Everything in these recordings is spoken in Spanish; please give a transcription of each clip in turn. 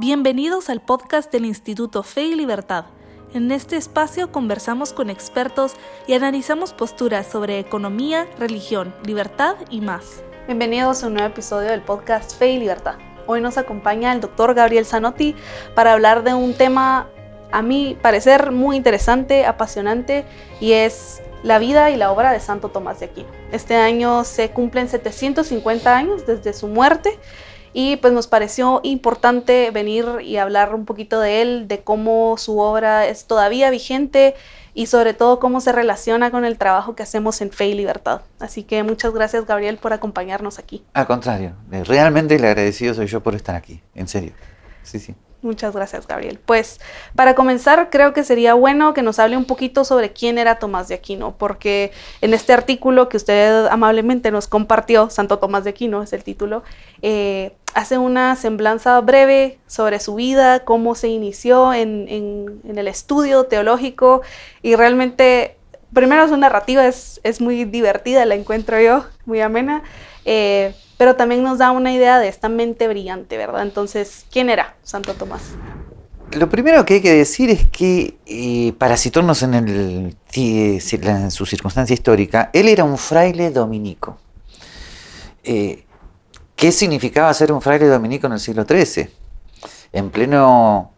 Bienvenidos al podcast del Instituto Fe y Libertad. En este espacio conversamos con expertos y analizamos posturas sobre economía, religión, libertad y más. Bienvenidos a un nuevo episodio del podcast Fe y Libertad. Hoy nos acompaña el doctor Gabriel Zanotti para hablar de un tema, a mi parecer, muy interesante, apasionante, y es la vida y la obra de Santo Tomás de Aquino. Este año se cumplen 750 años desde su muerte y pues nos pareció importante venir y hablar un poquito de él, de cómo su obra es todavía vigente y sobre todo cómo se relaciona con el trabajo que hacemos en Fe y Libertad. Así que muchas gracias, Gabriel, por acompañarnos aquí. Al contrario, realmente el agradecido soy yo por estar aquí, en serio. Sí. Muchas gracias, Gabriel. Pues para comenzar, creo que sería bueno que nos hable un poquito sobre quién era Tomás de Aquino, porque en este artículo que usted amablemente nos compartió, Santo Tomás de Aquino es el título, hace una semblanza breve sobre su vida, cómo se inició en el estudio teológico, y realmente, primero su narrativa es muy divertida, la encuentro yo, muy amena, pero también nos da una idea de esta mente brillante, ¿verdad? Entonces, ¿quién era Santo Tomás? Lo primero que hay que decir es que, para situarnos en su circunstancia histórica, él era un fraile dominico. ¿Qué significaba ser un fraile dominico en el siglo XIII? En pleno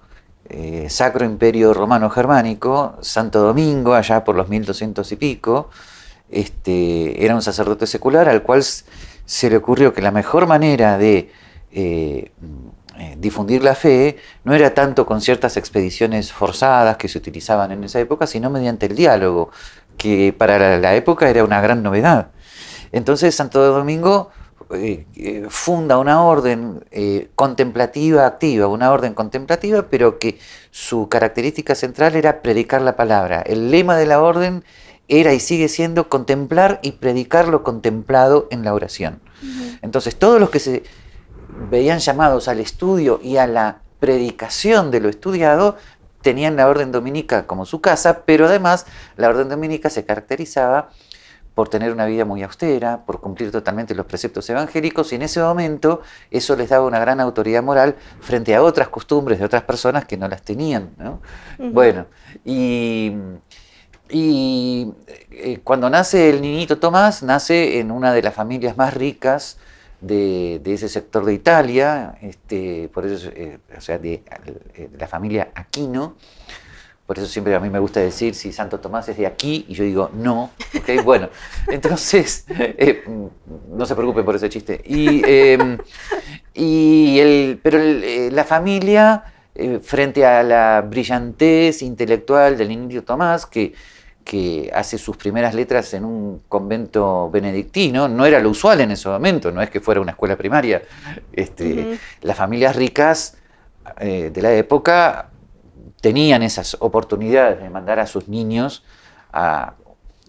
Sacro Imperio Romano Germánico, Santo Domingo, allá por los 1200 y pico, era un sacerdote secular al cual se le ocurrió que la mejor manera de difundir la fe no era tanto con ciertas expediciones forzadas que se utilizaban en esa época, sino mediante el diálogo, que para la época era una gran novedad. Entonces Santo Domingo funda una orden contemplativa activa, una orden contemplativa, pero que su característica central era predicar la palabra. El lema de la orden era y sigue siendo contemplar y predicar lo contemplado en la oración. Uh-huh. Entonces todos los que se veían llamados al estudio y a la predicación de lo estudiado tenían la orden dominica como su casa, pero además la orden dominica se caracterizaba por tener una vida muy austera, por cumplir totalmente los preceptos evangélicos, y en ese momento eso les daba una gran autoridad moral frente a otras costumbres de otras personas que no las tenían, ¿no? Uh-huh. Bueno, y cuando nace el niñito Tomás, nace en una de las familias más ricas de ese sector de Italia, por eso, de la familia Aquino. Por eso siempre a mí me gusta decir si Santo Tomás es de aquí, y yo digo no, ¿okay? Bueno, entonces, no se preocupen por ese chiste. Pero la familia, frente a la brillantez intelectual del niño Tomás, que hace sus primeras letras en un convento benedictino, no era lo usual en ese momento, no es que fuera una escuela primaria. Uh-huh. Las familias ricas de la época tenían esas oportunidades de mandar a sus niños a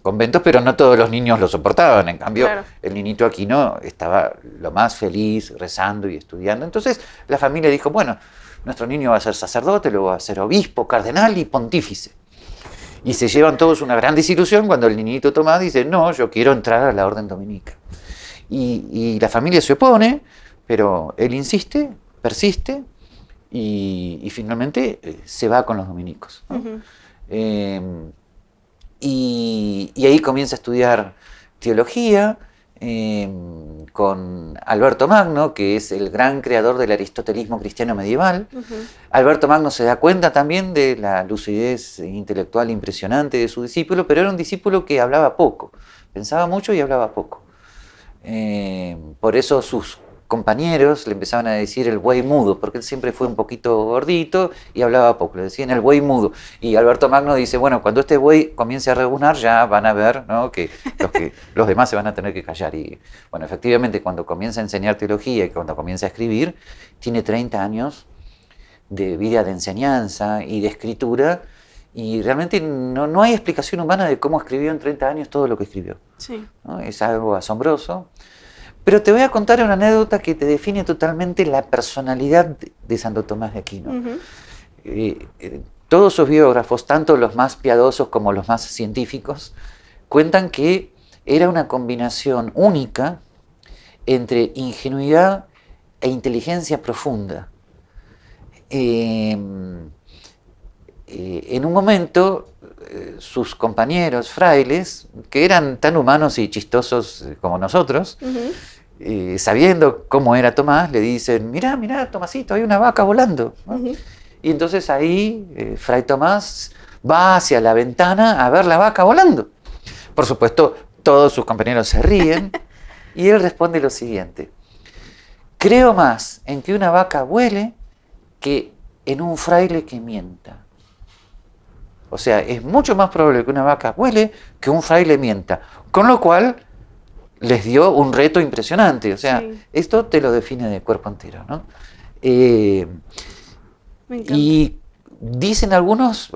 conventos, pero no todos los niños lo soportaban. En cambio, claro, el niñito Aquino estaba lo más feliz rezando y estudiando. Entonces la familia dijo, bueno, nuestro niño va a ser sacerdote, luego va a ser obispo, cardenal y pontífice. Y se llevan todos una gran desilusión cuando el niñito Tomás dice, no, yo quiero entrar a la orden dominica. Y la familia se opone, pero él insiste, persiste, y finalmente se va con los dominicos, ¿no? Uh-huh. Y ahí comienza a estudiar teología con Alberto Magno, que es el gran creador del aristotelismo cristiano medieval. Uh-huh. Alberto Magno se da cuenta también de la lucidez intelectual impresionante de su discípulo, pero era un discípulo que hablaba poco, pensaba mucho y hablaba poco. Por eso sus compañeros le empezaban a decir el buey mudo, porque él siempre fue un poquito gordito y hablaba poco, le decían el buey mudo. Y Alberto Magno dice, bueno, cuando este buey comience a rebuznar ya van a ver, ¿no?, que los demás se van a tener que callar. Y bueno, efectivamente, cuando comienza a enseñar teología y cuando comienza a escribir, tiene 30 años de vida de enseñanza y de escritura, y realmente no hay explicación humana de cómo escribió en 30 años todo lo que escribió. Sí. ¿No? Es algo asombroso. Pero te voy a contar una anécdota que te define totalmente la personalidad de Santo Tomás de Aquino. Uh-huh. Todos sus biógrafos, tanto los más piadosos como los más científicos, cuentan que era una combinación única entre ingenuidad e inteligencia profunda. en un momento sus compañeros frailes, que eran tan humanos y chistosos como nosotros, sabiendo cómo era Tomás, le dicen, mirá, Tomasito, hay una vaca volando, ¿no? Y entonces ahí Fray Tomás va hacia la ventana a ver la vaca volando. Por supuesto, todos sus compañeros se ríen y él responde lo siguiente: creo más en que una vaca vuele que en un fraile que mienta. O sea, es mucho más probable que una vaca vuele que un fraile mienta. Con lo cual les dio un reto impresionante. O sea, esto te lo define de cuerpo entero, ¿no? Y dicen algunos,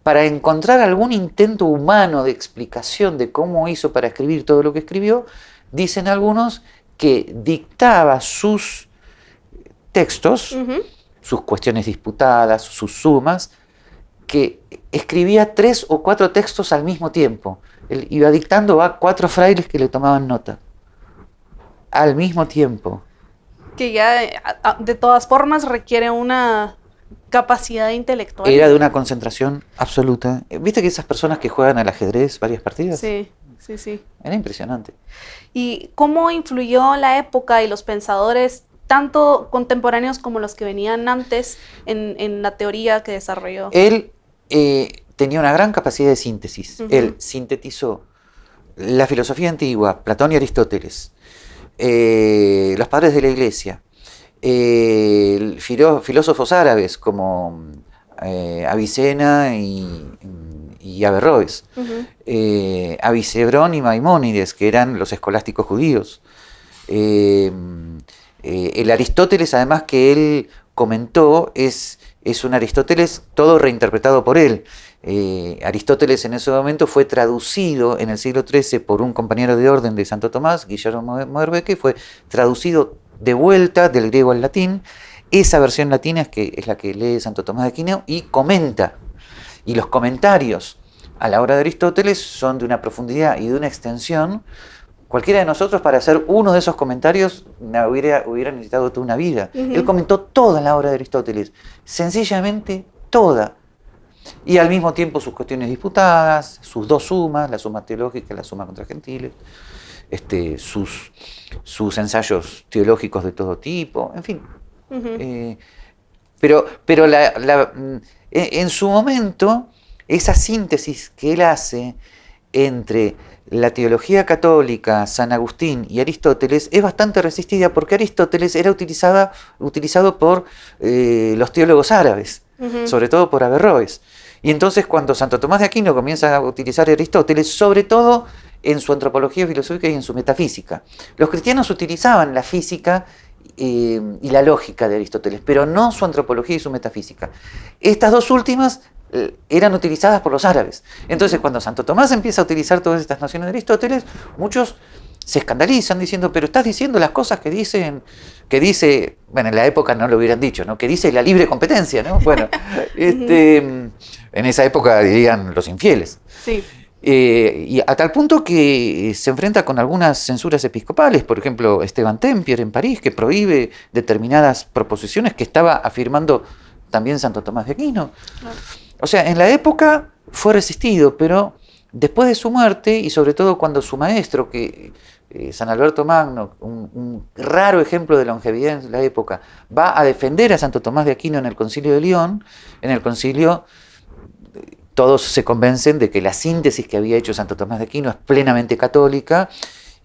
para encontrar algún intento humano de explicación de cómo hizo para escribir todo lo que escribió, dicen algunos que dictaba sus textos, sus cuestiones disputadas, sus sumas, que escribía 3 o 4 textos al mismo tiempo. Él iba dictando a 4 frailes que le tomaban nota al mismo tiempo. Que ya de todas formas requiere una capacidad intelectual. Era de una concentración absoluta. ¿Viste que esas personas que juegan al ajedrez varias partidas? Sí. Era impresionante. ¿Y cómo influyó la época y los pensadores, tanto contemporáneos como los que venían antes, en la teoría que desarrolló? Él tenía una gran capacidad de síntesis. Él sintetizó la filosofía antigua, Platón y Aristóteles, los padres de la Iglesia, filósofos árabes como Avicena y Averroes, Avicebrón y Maimónides, que eran los escolásticos judíos. El Aristóteles, además, que él comentó, es un Aristóteles todo reinterpretado por él. Aristóteles en ese momento fue traducido en el siglo XIII por un compañero de orden de Santo Tomás, Guillermo Moerbeke, fue traducido de vuelta del griego al latín. Esa versión latina es la que lee Santo Tomás de Aquino y comenta. Y los comentarios a la obra de Aristóteles son de una profundidad y de una extensión. Cualquiera de nosotros, para hacer uno de esos comentarios, hubiera necesitado toda una vida. Él comentó toda la obra de Aristóteles, sencillamente toda. Y al mismo tiempo sus cuestiones disputadas, sus 2 sumas, la suma teológica y la suma contra gentiles, sus ensayos teológicos de todo tipo, en fin. Pero en su momento, esa síntesis que él hace entre la teología católica, San Agustín y Aristóteles es bastante resistida, porque Aristóteles era utilizado por los teólogos árabes, sobre todo por Averroes. Y entonces cuando Santo Tomás de Aquino comienza a utilizar a Aristóteles, sobre todo en su antropología filosófica y en su metafísica, los cristianos utilizaban la física y la lógica de Aristóteles, pero no su antropología y su metafísica. Estas 2 últimas eran utilizadas por los árabes. Entonces, cuando Santo Tomás empieza a utilizar todas estas nociones de Aristóteles, muchos se escandalizan diciendo, pero estás diciendo las cosas que dice, bueno, en la época no lo hubieran dicho, ¿no? Que dice la libre competencia, ¿no? Bueno, en esa época dirían los infieles. Sí. Y a tal punto que se enfrenta con algunas censuras episcopales, por ejemplo, Esteban Tempier en París, que prohíbe determinadas proposiciones que estaba afirmando también Santo Tomás de Aquino. Claro. O sea, en la época fue resistido, pero después de su muerte, y sobre todo cuando su maestro, que San Alberto Magno, un raro ejemplo de longevidad en la época, va a defender a Santo Tomás de Aquino en el Concilio de León, en el concilio todos se convencen de que la síntesis que había hecho Santo Tomás de Aquino es plenamente católica,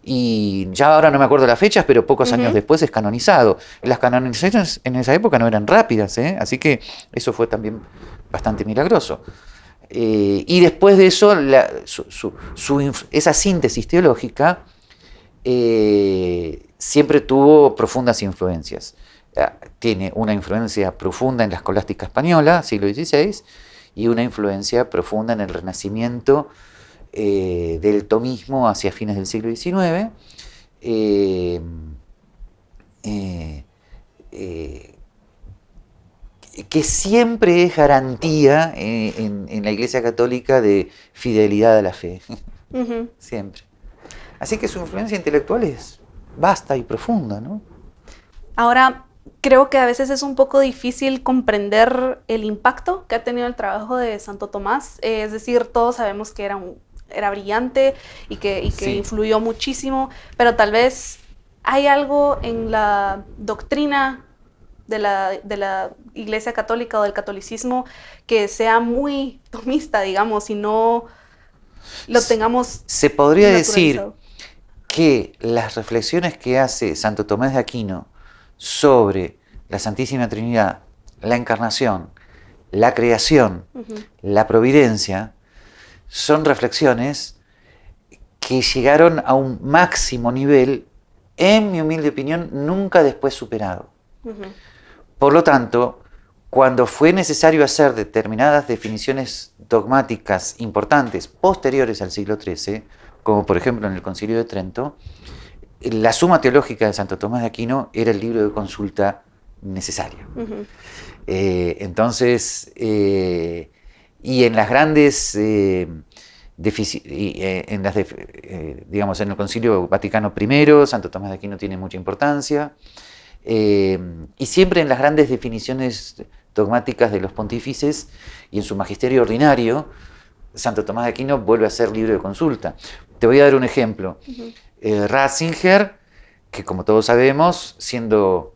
y ya ahora no me acuerdo las fechas, pero pocos años después es canonizado. Las canonizaciones en esa época no eran rápidas, así que eso fue también bastante milagroso. Y después de eso, esa síntesis teológica siempre tuvo profundas influencias. Tiene una influencia profunda en la escolástica española, siglo XVI, y una influencia profunda en el Renacimiento del tomismo hacia fines del siglo XIX, que siempre es garantía en la Iglesia Católica de fidelidad a la fe. Siempre. Así que su influencia intelectual es vasta y profunda, ¿no? Ahora, creo que a veces es un poco difícil comprender el impacto que ha tenido el trabajo de Santo Tomás. Es decir, todos sabemos que era brillante y que Sí. influyó muchísimo, pero tal vez hay algo en la doctrina de la Iglesia Católica o del catolicismo que sea muy tomista, digamos, y no lo tengamos Se podría decir naturalizado. que las reflexiones que hace Santo Tomás de Aquino sobre la Santísima Trinidad, la Encarnación, la creación, la providencia, son reflexiones que llegaron a un máximo nivel, en mi humilde opinión, nunca después superado. Por lo tanto, cuando fue necesario hacer determinadas definiciones dogmáticas importantes posteriores al siglo XIII, como por ejemplo en el Concilio de Trento, la Suma Teológica de Santo Tomás de Aquino era el libro de consulta necesario. Y en las grandes, digamos, en el Concilio Vaticano I, Santo Tomás de Aquino tiene mucha importancia, y siempre en las grandes definiciones dogmáticas de los pontífices y en su magisterio ordinario, Santo Tomás de Aquino vuelve a ser libro de consulta. Te voy a dar un ejemplo. Ratzinger, que como todos sabemos, siendo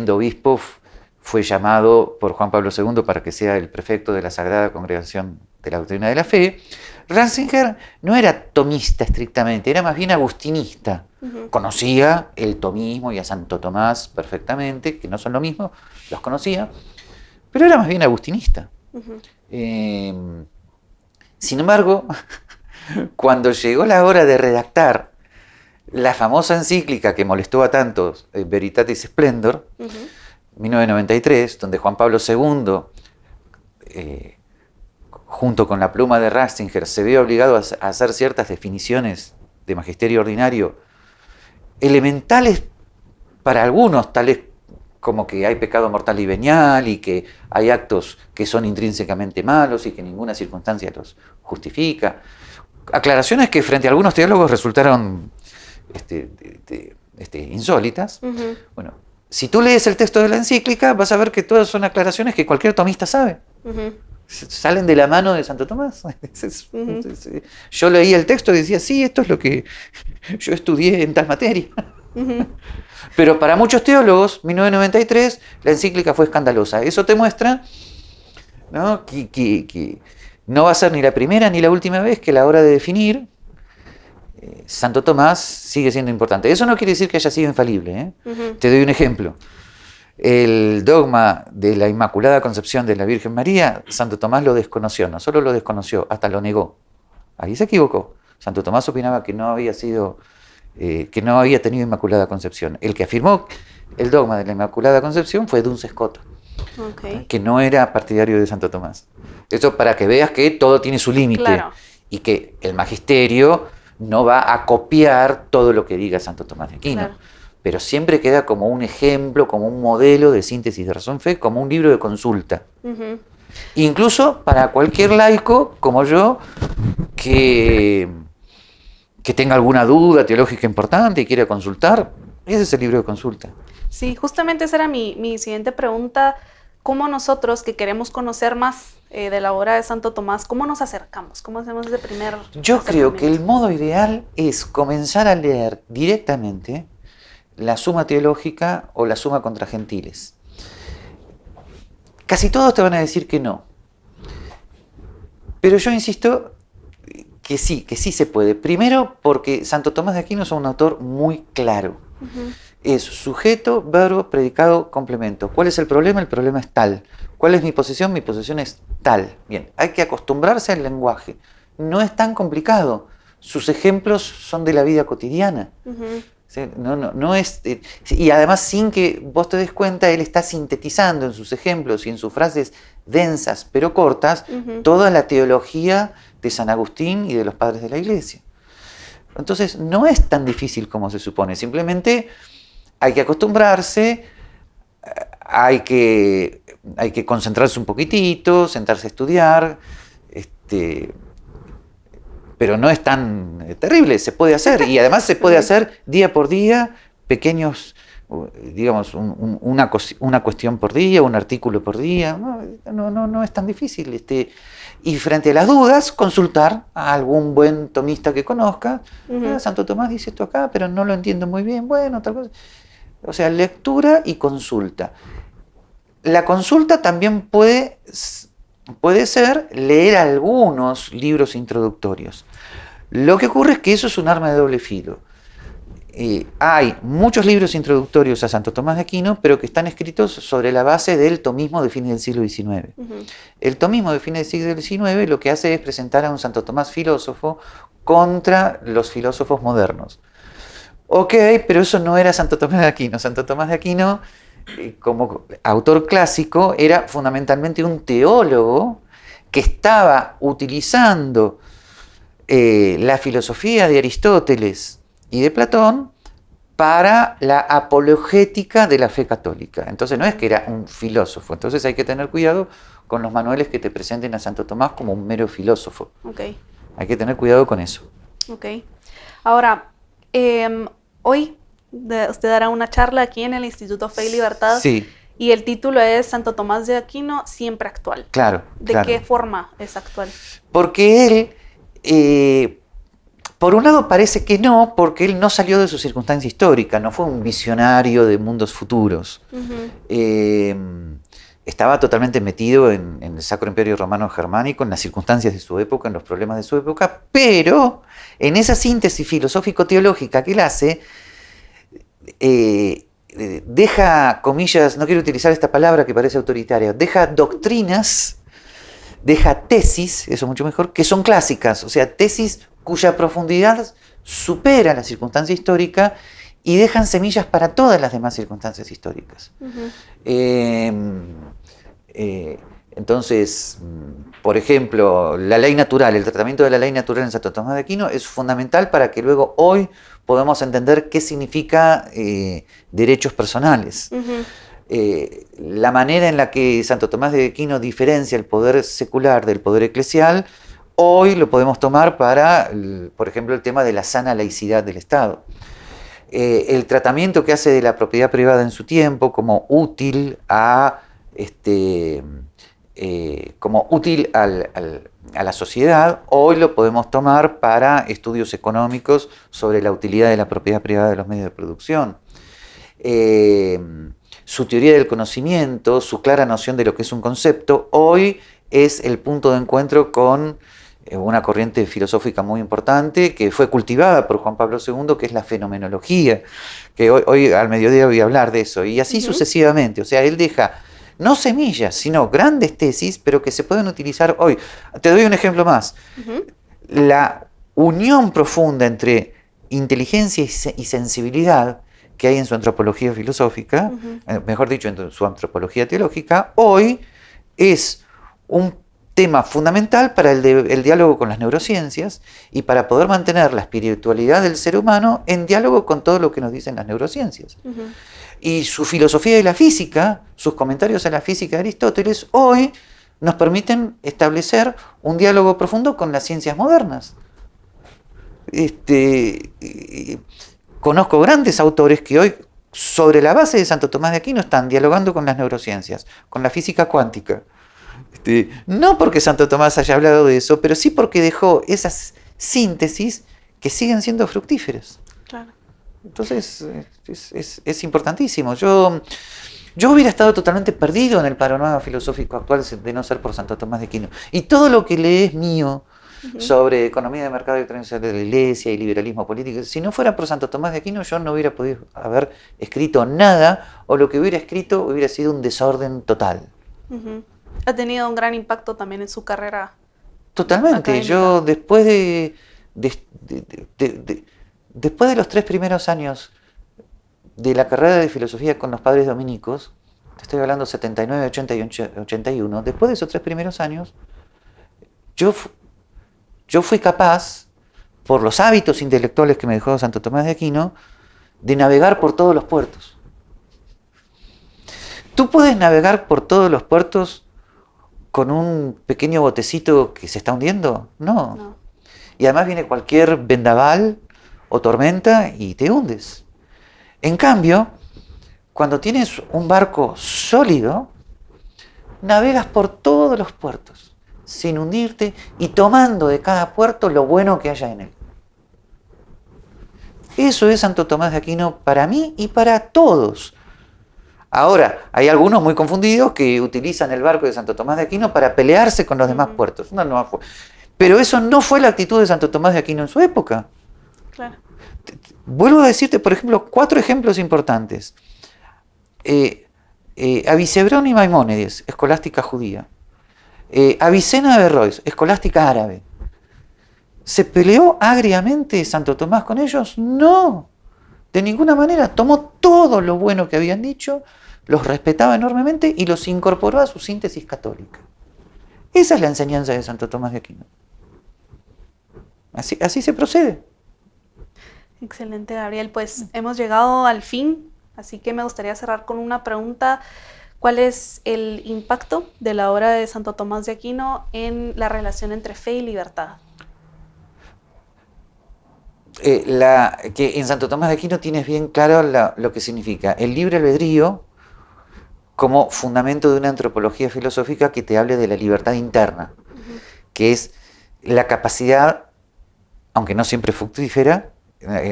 obispo, fue llamado por Juan Pablo II para que sea el prefecto de la Sagrada Congregación de la Doctrina de la Fe. Ratzinger no era tomista estrictamente, era más bien agustinista. Conocía el tomismo y a Santo Tomás perfectamente, que no son lo mismo, los conocía, pero era más bien agustinista. Sin embargo, cuando llegó la hora de redactar la famosa encíclica que molestó a tantos, Veritatis Splendor, 1993, donde Juan Pablo II, junto con la pluma de Ratzinger, se vio obligado a hacer ciertas definiciones de magisterio ordinario elementales para algunos, tales como que hay pecado mortal y venial y que hay actos que son intrínsecamente malos y que ninguna circunstancia los justifica. Aclaraciones que frente a algunos teólogos resultaron insólitas. Bueno, si tú lees el texto de la encíclica, vas a ver que todas son aclaraciones que cualquier tomista sabe. Salen de la mano de Santo Tomás. Yo leía el texto y decía, sí, esto es lo que yo estudié en tal materia. Pero para muchos teólogos, 1993, la encíclica fue escandalosa. Eso te muestra, ¿no?, que no va a ser ni la primera ni la última vez que a la hora de definir, Santo Tomás sigue siendo importante. Eso no quiere decir que haya sido infalible. Te doy un ejemplo. El dogma de la Inmaculada Concepción de la Virgen María, Santo Tomás lo desconoció, no solo lo desconoció, hasta lo negó. Ahí se equivocó. Santo Tomás opinaba que no había tenido Inmaculada Concepción. El que afirmó el dogma de la Inmaculada Concepción fue Duns Scotus, que no era partidario de Santo Tomás. Eso para que veas que todo tiene su límite, claro, y que el magisterio no va a copiar todo lo que diga Santo Tomás de Aquino, claro, pero siempre queda como un ejemplo, como un modelo de síntesis de razón fe, como un libro de consulta. Incluso para cualquier laico como yo que tenga alguna duda teológica importante y quiera consultar, ese es el libro de consulta. Sí, justamente esa era mi siguiente pregunta. ¿Cómo nosotros que queremos conocer más de la obra de Santo Tomás, cómo nos acercamos? ¿Cómo hacemos ese primer acercamiento? Yo creo que el modo ideal es comenzar a leer directamente la Suma Teológica o la Suma contra Gentiles. Casi todos te van a decir que no. Pero yo insisto que sí se puede. Primero porque Santo Tomás de Aquino es un autor muy claro. Es sujeto, verbo, predicado, complemento. ¿Cuál es el problema? El problema es tal. ¿Cuál es mi posición? Mi posición es tal. Bien, hay que acostumbrarse al lenguaje. No es tan complicado. Sus ejemplos son de la vida cotidiana. ¿Sí? No es, y además, sin que vos te des cuenta, él está sintetizando en sus ejemplos y en sus frases densas pero cortas toda la teología de San Agustín y de los padres de la Iglesia. Entonces, no es tan difícil como se supone. Simplemente hay que acostumbrarse, hay que concentrarse un poquitito, sentarse a estudiar, pero no es tan terrible, se puede hacer, y además se puede hacer día por día pequeños digamos, una cuestión por día, un artículo por día. No es tan difícil. Y frente a las dudas, consultar a algún buen tomista que conozca. Santo Tomás dice esto acá, pero no lo entiendo muy bien. Bueno, tal cosa. O sea, lectura y consulta. La consulta también puede ser leer algunos libros introductorios. Lo que ocurre es que eso es un arma de doble filo. Hay muchos libros introductorios a Santo Tomás de Aquino, pero que están escritos sobre la base del tomismo de fines del siglo XIX. El tomismo de fines del siglo XIX lo que hace es presentar a un Santo Tomás filósofo contra los filósofos modernos. Ok, pero eso no era Santo Tomás de Aquino. Santo Tomás de Aquino, como autor clásico, era fundamentalmente un teólogo que estaba utilizando la filosofía de Aristóteles y de Platón para la apologética de la fe católica. Entonces no es que era un filósofo, entonces hay que tener cuidado con los manuales que te presenten a Santo Tomás como un mero filósofo. Okay. Hay que tener cuidado con eso. Okay. Ahora, hoy usted dará una charla aquí en el Instituto Fe y Libertad. Sí. Y el título es Santo Tomás de Aquino, siempre actual. Claro. ¿De qué forma es actual? Porque él... por un lado parece que no, porque él no salió de su circunstancia histórica, no fue un visionario de mundos futuros. Estaba totalmente metido en el Sacro Imperio Romano Germánico, en las circunstancias de su época, en los problemas de su época, pero en esa síntesis filosófico-teológica que él hace, deja, comillas, no quiero utilizar esta palabra que parece autoritaria, deja doctrinas, deja tesis, eso es mucho mejor, que son clásicas, o sea, tesis cuya profundidad supera la circunstancia histórica y dejan semillas para todas las demás circunstancias históricas. Entonces, por ejemplo, la ley natural, el tratamiento de la ley natural en Santo Tomás de Aquino es fundamental para que luego hoy podamos entender qué significa derechos personales. La manera en la que Santo Tomás de Aquino diferencia el poder secular del poder eclesial, hoy lo podemos tomar para, por ejemplo, el tema de la sana laicidad del Estado. El tratamiento que hace de la propiedad privada en su tiempo como útil a la sociedad, hoy lo podemos tomar para estudios económicos sobre la utilidad de la propiedad privada de los medios de producción. Su teoría del conocimiento, su clara noción de lo que es un concepto, hoy es el punto de encuentro con una corriente filosófica muy importante que fue cultivada por Juan Pablo II, que es la fenomenología, que hoy al mediodía voy a hablar de eso, y así sucesivamente. O sea, él deja no semillas, sino grandes tesis, pero que se pueden utilizar hoy. Te doy un ejemplo más. La unión profunda entre inteligencia y sensibilidad que hay en su antropología filosófica, mejor dicho, en su antropología teológica, hoy es un tema fundamental para el diálogo con las neurociencias y para poder mantener la espiritualidad del ser humano en diálogo con todo lo que nos dicen las neurociencias. Y su filosofía de la física, sus comentarios a la física de Aristóteles, hoy nos permiten establecer un diálogo profundo con las ciencias modernas. Conozco grandes autores que hoy, sobre la base de Santo Tomás de Aquino, están dialogando con las neurociencias, con la física cuántica. No porque Santo Tomás haya hablado de eso, pero sí porque dejó esas síntesis que siguen siendo fructíferas. Claro. Entonces, es importantísimo. Yo hubiera estado totalmente perdido en el panorama filosófico actual de no ser por Santo Tomás de Aquino. Y todo lo que lees mío sobre economía de mercado y tradición de la Iglesia y liberalismo político, si no fuera por Santo Tomás de Aquino, yo no hubiera podido haber escrito nada, o lo que hubiera escrito hubiera sido un desorden total. Ha tenido un gran impacto también en su carrera. Totalmente. Académica. Yo después de los 3 primeros años de la carrera de filosofía con los padres dominicos, te estoy hablando 79, 80 y 81, después de esos 3 primeros años, yo fui capaz, por los hábitos intelectuales que me dejó Santo Tomás de Aquino, de navegar por todos los puertos. ¿Tú puedes navegar por todos los puertos con un pequeño botecito que se está hundiendo? No. Y además viene cualquier vendaval o tormenta y te hundes. En cambio, cuando tienes un barco sólido, navegas por todos los puertos, sin hundirte y tomando de cada puerto lo bueno que haya en él. Eso es Santo Tomás de Aquino para mí y para todos. Ahora, hay algunos muy confundidos que utilizan el barco de Santo Tomás de Aquino para pelearse con los demás puertos. Pero eso no fue la actitud de Santo Tomás de Aquino en su época. Claro. Vuelvo a decirte, por ejemplo, 4 ejemplos importantes. Avicebrón y Maimónides, escolástica judía. Avicena de Verroes, escolástica árabe. ¿Se peleó agriamente Santo Tomás con ellos? No, de ninguna manera. Tomó todo lo bueno que habían dicho, los respetaba enormemente y los incorporó a su síntesis católica. Esa es la enseñanza de Santo Tomás de Aquino. Así se procede. Excelente, Gabriel. Pues hemos llegado al fin, así que me gustaría cerrar con una pregunta. ¿Cuál es el impacto de la obra de Santo Tomás de Aquino en la relación entre fe y libertad? Que en Santo Tomás de Aquino tienes bien claro lo que significa el libre albedrío como fundamento de una antropología filosófica que te hable de la libertad interna, que es la capacidad, aunque no siempre fructífera,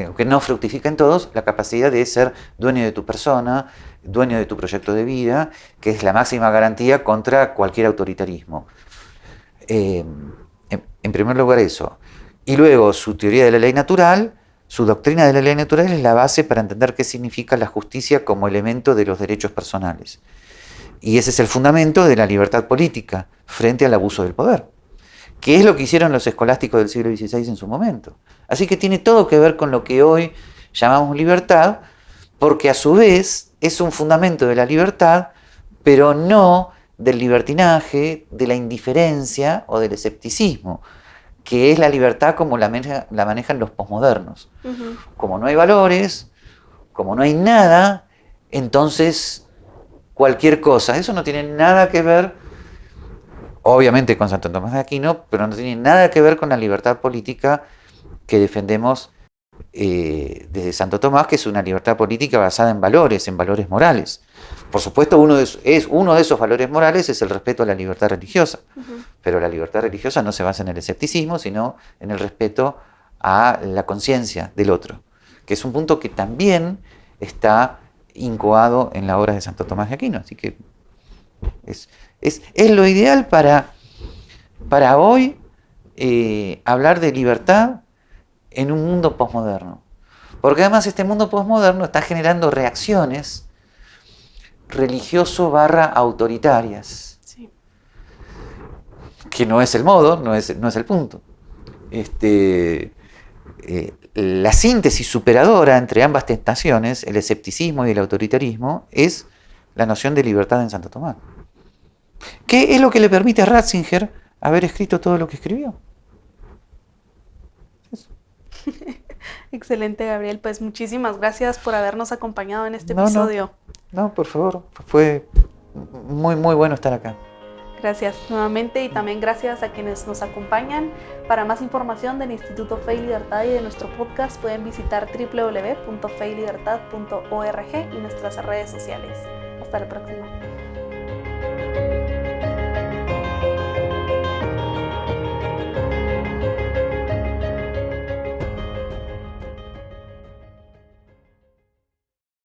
aunque no fructifica en todos, la capacidad de ser dueño de tu persona, dueño de tu proyecto de vida, que es la máxima garantía contra cualquier autoritarismo. En primer lugar eso. Y luego su teoría de la ley natural, su doctrina de la ley natural es la base para entender qué significa la justicia como elemento de los derechos personales. Y ese es el fundamento de la libertad política frente al abuso del poder, que es lo que hicieron los escolásticos del siglo XVI en su momento. Así que tiene todo que ver con lo que hoy llamamos libertad, porque a su vez es un fundamento de la libertad, pero no del libertinaje, de la indiferencia o del escepticismo, que es la libertad como la manejan los posmodernos. Como no hay valores, como no hay nada, entonces cualquier cosa. Eso no tiene nada que ver, obviamente, con Santo Tomás de Aquino, pero no tiene nada que ver con la libertad política que defendemos desde Santo Tomás, que es una libertad política basada en valores morales. Por supuesto, uno de esos valores morales es el respeto a la libertad religiosa, pero la libertad religiosa no se basa en el escepticismo, sino en el respeto a la conciencia del otro, que es un punto que también está incoado en la obra de Santo Tomás de Aquino. Así que es lo ideal para hoy hablar de libertad en un mundo posmoderno. Porque además este mundo posmoderno está generando reacciones religioso/autoritarias. Sí. Que no es el modo, no es el punto. La síntesis superadora entre ambas tentaciones, el escepticismo y el autoritarismo, es la noción de libertad en Santo Tomás. ¿Qué es lo que le permite a Ratzinger haber escrito todo lo que escribió? Eso. Excelente, Gabriel. Pues muchísimas gracias por habernos acompañado en este episodio. No, por favor. Fue muy, muy bueno estar acá. Gracias nuevamente y también gracias a quienes nos acompañan. Para más información del Instituto Fe y Libertad y de nuestro podcast pueden visitar www.feylibertad.org y nuestras redes sociales. Hasta la próxima.